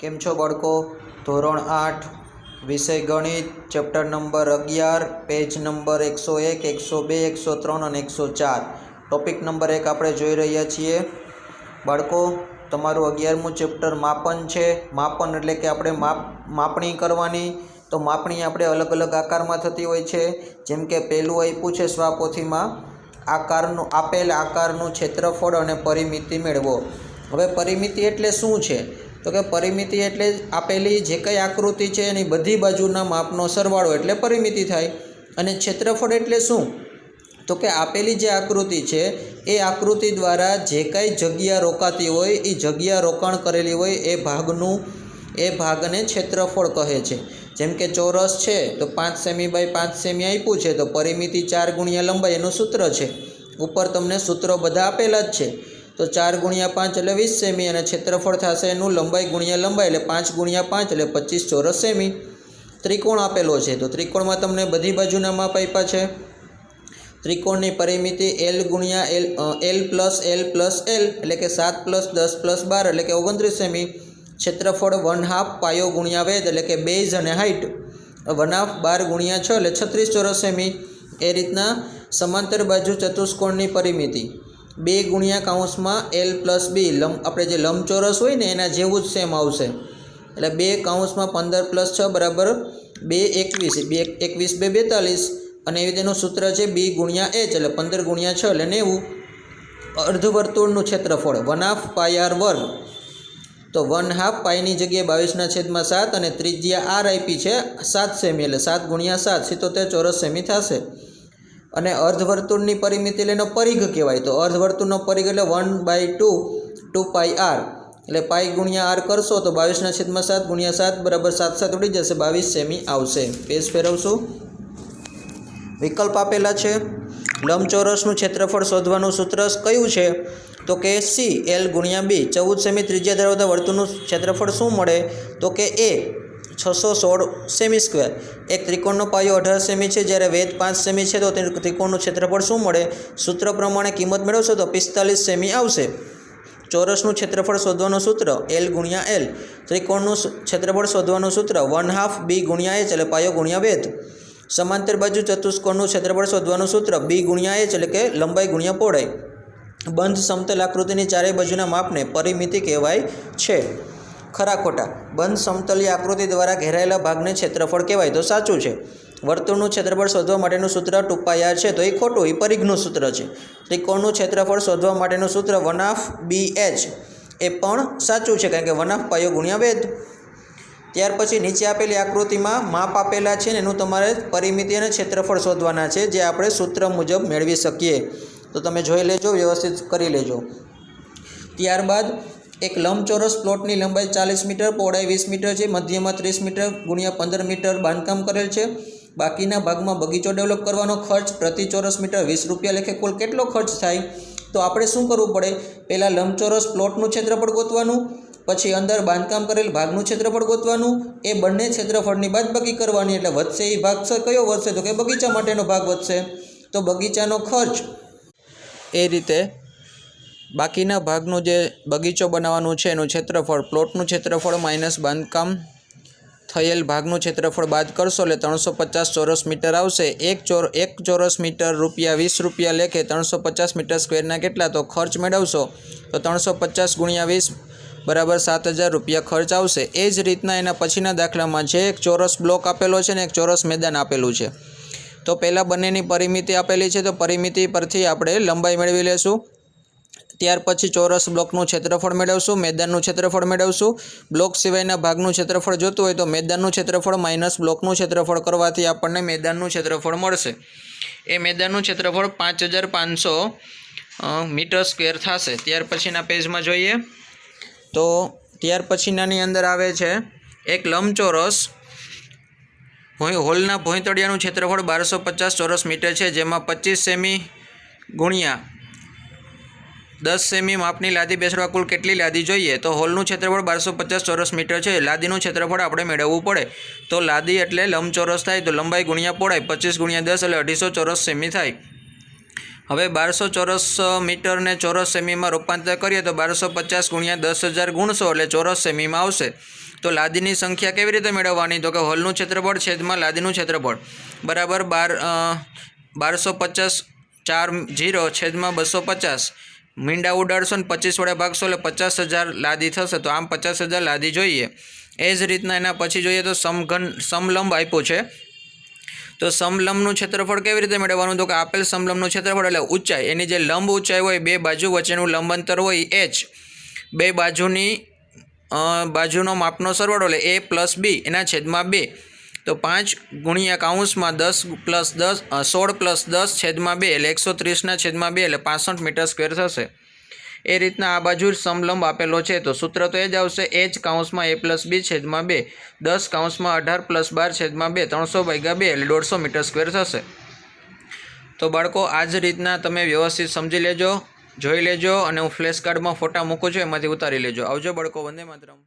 કેમ છો બાળકો? ધોરણ 8 વિષય ગણિત ચેપ્ટર નંબર 11 પેજ નંબર 101 102 103 અને 104 ટોપિક નંબર 1 આપણે જોઈ રહ્યા છીએ. બાળકો, તમારું 11મું ચેપ્ટર માપન છે. માપન એટલે કે આપણે માપણી કરવાની. તો માપણી આપણે અલગ અલગ આકારમાં થતી હોય છે. જેમ કે પહેલું આપ્યું છે સ્વાપોથીમાં આપેલ આકારનું ક્ષેત્રફળ અને પરિમિતિ મેળવો. હવે પરિમિતિ એટલે શું છે? તો કે પરિમિતિ એટલે આપેલી જે કંઈ આકૃતિ છે એની બધી બાજુના માપનો સરવાળો એટલે પરિમિતિ થાય. અને ક્ષેત્રફળ એટલે શું? તો કે આપેલી જે આકૃતિ છે એ આકૃતિ દ્વારા જે કાંઈ જગ્યા રોકાતી હોય એ જગ્યા રોકાણ કરેલી હોય એ ભાગને ક્ષેત્રફળ કહે છે. જેમ કે ચોરસ છે તો 5 સેમી બાય 5 સેમી આપ્યું છે તો પરિમિતિ 4 ગુણ્યા લંબાઈ એનું સૂત્ર છે. ઉપર તમને સૂત્રો બધા આપેલા જ છે. તો 4 ગુણ્યા 5 એટલે 20 સેમી અને ક્ષેત્રફળ થશે એનું લંબાઈ ગુણ્યા લંબાઈ એટલે 5 ગુણ્યા 5 એટલે 25 ચોરસ સેમી. ત્રિકોણ આપેલો છે તો ત્રિકોણમાં તમને બધી બાજુના માપ આપ્યા છે. ત્રિકોણની પરિમિતિ L ગુણ્યા L plus L plus L એટલે કે 7 પ્લસ 10 પ્લસ 12 એટલે કે 29 સેમી. ક્ષેત્રફળ 1/2 પાયો ગુણ્યા વેધ એટલે કે બેઝ અને હાઇટ 1/2 12 ગુણ્યા 6 એટલે 36 ચોરસ સેમી. એ રીતના સમાંતર બાજુ ચતુષ્કોણની પરિમિતિ 2 ગુણ્યા કૌંસમાં L પ્લસ B આપણે જે લંબચોરસ હોય ને એના જેવું જ સેમ આવશે. એટલે 2 કૌંસમાં 15 પ્લસ 6 બરાબર 2 21 21 2 42 અને એવી તેનું સૂત્ર છે B ગુણ્યા H એટલે 15 ગુણ્યા 6 એટલે 90. અર્ધવર્તુળનું ક્ષેત્રફળ 1/2 પાઈ r વર્ગ તો 1/2 પાઈની જગ્યાએ 22/7 અને ત્રિજ્યા r આપી છે 7 સેમી એટલે 7 ગુણ્યા 7 77 ચોરસ સેમી થશે. અને અર્ધવર્તુળની પરિમિતિ એનો પરિઘ કહેવાય. તો અર્ધવર્તુળનો પરિઘ એટલે 1/2 2 પાઈ r એટલે પાઈ ગુણ્યા r કરશો તો 22/7 ગુણ્યા 7 બરાબર 7 7 ઉડી જશે 22 સેમી આવશે. પેજ ફેરવશું. વિકલ્પ આપેલા છે. લંબચોરસનું ક્ષેત્રફળ શોધવાનું સૂત્ર કયું છે? તો કે C L ગુણ્યા B. 14 સેમી ત્રિજ્યા ધરાવતા વર્તુળનું ક્ષેત્રફળ શું મળે? તો કે A 616 સેમી સ્ક્વેર. એક ત્રિકોણનો પાયો 18 સેમી છે જ્યારે વેધ 5 સેમી છે તો તે ત્રિકોણનું ક્ષેત્રફળ શું મળે? સૂત્ર પ્રમાણે કિંમત મેળવશો તો 45 સેમી આવશે. ચોરસનું ક્ષેત્રફળ શોધવાનું સૂત્ર L ગુણ્યા L. ત્રિકોણનું ક્ષેત્રફળ શોધવાનું સૂત્ર 1/2 B ગુણ્યા H એટલે પાયો ગુણ્યા વેધ. સમાંતર બાજુ ચતુષ્કોણનું ક્ષેત્રફળ શોધવાનું સૂત્ર B ગુણ્યા H એટલે કે લંબાઈ ગુણ્યા પહોળાઈ. બંધ સમતલ આકૃતિની ચારેય બાજુના માપને પરિમિતિ કહેવાય છે. ખરા ખોટા? બંધ સમતલી આકૃતિ દ્વારા ઘેરાયેલા ભાગને ક્ષેત્રફળ કહેવાય તો સાચું છે. વર્તુળનું ક્ષેત્રફળ શોધવા માટેનું સૂત્ર 2πr છે તો એ ખોટું, એ પરિઘનું સૂત્ર છે. ત્રિકોણનું ક્ષેત્રફળ શોધવા માટેનું સૂત્ર 1/2 BH એ પણ સાચું છે કારણ કે 1/2 પાયો ગુણ્યા વેધ. ત્યાર પછી નીચે આપેલી આકૃતિમાં માપ આપેલા છે ને એનું તમારે પરિમિતિ અને ક્ષેત્રફળ શોધવાના છે જે આપણે સૂત્ર મુજબ મેળવી શકીએ. તો તમે જોઈ લેજો, વ્યવસ્થિત કરી લેજો. ત્યારબાદ એક લંબચોરસ પ્લોટની લંબાઈ 40 મીટર, પહોળાઈ 20 મીટર છે, મધ્યમાં 30 મીટર ગુણ્યા 15 મીટર બાંધકામ કરેલ છે. બાકીના ભાગમાં બગીચો ડેવલપ કરવાનો ખર્ચ પ્રતિ ચોરસ મીટર 20 રૂપિયા લેખે કુલ કેટલો ખર્ચ થાય? તો આપણે શું કરવું પડે? પહેલાં લંબચોરસ પ્લોટનું ક્ષેત્રફળ ગોતવાનું, પછી અંદર બાંધકામ કરેલ ભાગનું ક્ષેત્રફળ ગોતવાનું, એ બંને ક્ષેત્રફળની બાદબાકી કરવાની એટલે વધશે એ ભાગ કયો વધશે? તો કે બગીચા માટેનો ભાગ વધશે. તો બગીચાનો ખર્ચ એ રીતે બાકીના ભાગનું જે બગીચો બનાવવાનું છે એનું ક્ષેત્રફળ પ્લોટનું ક્ષેત્રફળ માઇનસ બાંધકામ થયેલ ભાગનું ક્ષેત્રફળ બાદ કરશો એટલે 350 ચોરસ મીટર આવશે. એક ચોરસ મીટર રૂપિયા 20 રૂપિયા લેખે 350 મીટર સ્ક્વેરના કેટલા? તો ખર્ચ મેળવશો તો 350 ગુણ્યા 20 બરાબર 7000 રૂપિયા ખર્ચ આવશે. એ જ રીતના એના પછીના દાખલામાં છે એક ચોરસ બ્લોક આપેલો છે ને એક ચોરસ મેદાન આપેલું છે. તો પહેલાં બંનેની પરિમિતિ આપેલી છે તો પરિમિતિ પરથી આપણે લંબાઈ મેળવી લેશું. ત્યાર પછી ચોરસ બ્લોકનું ક્ષેત્રફળ મેળવશું, મેદાનનું ક્ષેત્રફળ મેળવશું. બ્લોક સિવાયના ભાગનું ક્ષેત્રફળ જોતું હોય તો મેદાનનું ક્ષેત્રફળ માઇનસ બ્લોકનું ક્ષેત્રફળ કરવાથી આપણને મેદાનનું ક્ષેત્રફળ મળશે. એ મેદાનનું ક્ષેત્રફળ 5500 મીટર સ્ક્વેર થશે. ત્યાર પછીના પેજમાં જોઈએ તો ત્યાર પછીનાની અંદર આવે છે એક લંબચોરસ હોલના ભોંયતળિયાનું ક્ષેત્રફળ 1250 ચોરસ મીટર છે જેમાં 25 સેમી ગુણ્યા 10 સેમી માપની લાદી બેસાડવા કુલ કેટલી લાદી જોઈએ? તો હોલનું ક્ષેત્રફળ 1250 ચોરસ મીટર છે. લાદીનું ક્ષેત્રફળ આપણે મેળવવું પડે. તો લાદી એટલે લંબચોરસ થાય તો લંબાઈ ગુણ્યા પહોળાઈ 25 ગુણ્યા 10 એટલે 250 ચોરસ સેમી થાય. હવે 1200 ચોરસ મીટરને ચોરસ સેમીમાં રૂપાંતર કરીએ તો 1250 ગુણ્યા 10,000 ગુણશો એટલે ચોરસ સેમીમાં આવશે. તો લાદીની સંખ્યા કેવી રીતે મેળવવાની? તો કે હોલનું ક્ષેત્રફળ છેદમાં લાદીનું ક્ષેત્રફળ બરાબર 1250 40 છેદમાં 250 મીંડા ઉડાડશો ને 25 વડે ભાગશો એટલે 50,000 લાદી થશે. તો આમ 50,000 લાદી જોઈએ. એ જ રીતના એના પછી જોઈએ તો સમલંબ આપ્યું છે. તો સમલંબનું ક્ષેત્રફળ કેવી રીતે મેળવવાનું? તો કે આપેલ સમલંબનું ક્ષેત્રફળ એટલે ઊંચાઈ, એની જે લંબ ઊંચાઈ હોય, બે બાજુ વચ્ચેનું લંબ અંતર હોય h, બે બાજુનો માપનો સરવાળો એટલે a + b એના છેદમાં 2. તો 5 ગુણ્યા કૌંસમાં 10 + 10 16 + 10 છેદમાં 2 એટલે 130 છેદમાં 2 એટલે 65 મીટર સ્ક્વેર થશે. એ રીતના આ બાજુ જ સમલંબ આપેલો છે. તો સૂત્ર તો એ જ આવશે h કૌંસમાં a + b છેદમાં 2 10 કૌંસમાં 18 + 12 છેદમાં 2 300/2 એટલે 150 મીટર સ્ક્વેર થશે. તો બાળકો આ જ રીતના તમે વ્યવસ્થિત સમજી લેજો, જોઈ લેજો અને હું ફ્લેશ કાર્ડમાં ફોટા મૂકું છું, એમાંથી ઉતારી લેજો. આવજો બાળકો. વંદે માતરમ.